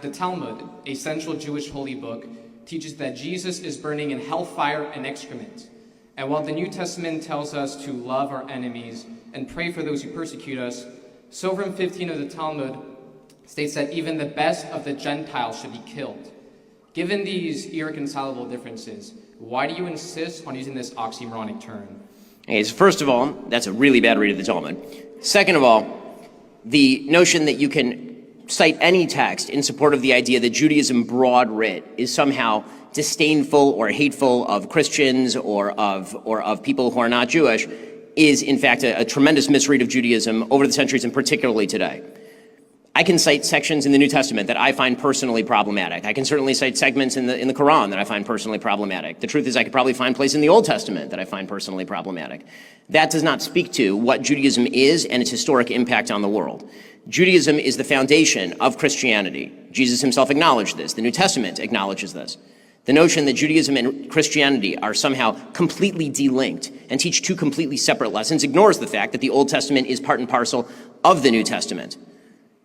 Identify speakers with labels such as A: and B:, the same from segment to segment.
A: the Talmud, a central Jewish holy book, teaches that Jesus is burning in hellfire and excrement. And while the New Testament tells us to love our enemies and pray for those who persecute us, Sovereign 15 of the Talmud states that even the best of the Gentiles should be killed. Given these irreconcilable differences, why do you insist on using this oxymoronic term?
B: Okay, so first of all, that's a really bad read of the Talmud. Second of all, the notion that you can cite any text in support of the idea that Judaism broad writ is somehow disdainful or hateful of Christians or of people who are not Jewish is, in fact, a tremendous misread of Judaism over the centuries and particularly today. I can cite sections in the New Testament that I find personally problematic. I can certainly cite segments in the Quran that I find personally problematic. The truth is I could probably find places in the Old Testament that I find personally problematic. That does not speak to what Judaism is and its historic impact on the world. Judaism is the foundation of Christianity. Jesus himself acknowledged this. The New Testament acknowledges this. The notion that Judaism and Christianity are somehow completely delinked and teach two completely separate lessons ignores the fact that the Old Testament is part and parcel of the New Testament.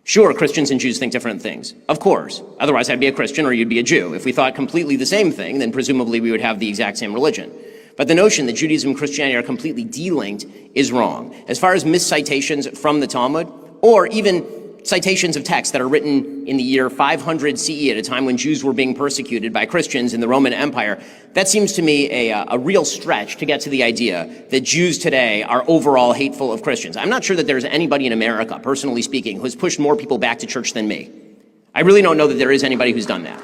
B: Sure, Christians and Jews think different things. Of course. Otherwise, I'd be a Christian or you'd be a Jew. If we thought completely the same thing, then presumably we would have the exact same religion. But the notion that Judaism and Christianity are completely delinked is wrong. As far as miscitations from the Talmud, or even citations of texts that are written in the year 500 CE at a time when Jews were being persecuted by Christians in the Roman Empire, that seems to me a real stretch to get to the idea that Jews today are overall hateful of Christians. I'm not sure that there's anybody in America, personally speaking, who has pushed more people back to church than me. I really don't know that there is anybody who's done that.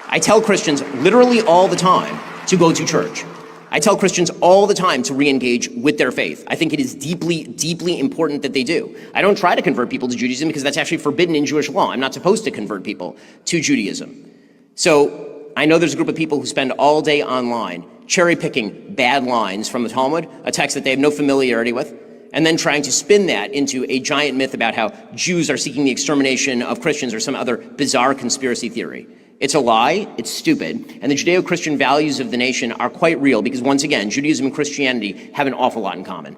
B: I tell Christians literally all the time to go to church. I tell Christians all the time to re-engage with their faith. I think it is deeply, deeply important that they do. I don't try to convert people to Judaism because that's actually forbidden in Jewish law. I'm not supposed to convert people to Judaism. So I know there's a group of people who spend all day online cherry-picking bad lines from the Talmud, a text that they have no familiarity with, and then trying to spin that into a giant myth about how Jews are seeking the extermination of Christians or some other bizarre conspiracy theory. It's a lie, it's stupid, and the Judeo-Christian values of the nation are quite real because, once again, Judaism and Christianity have an awful lot in common.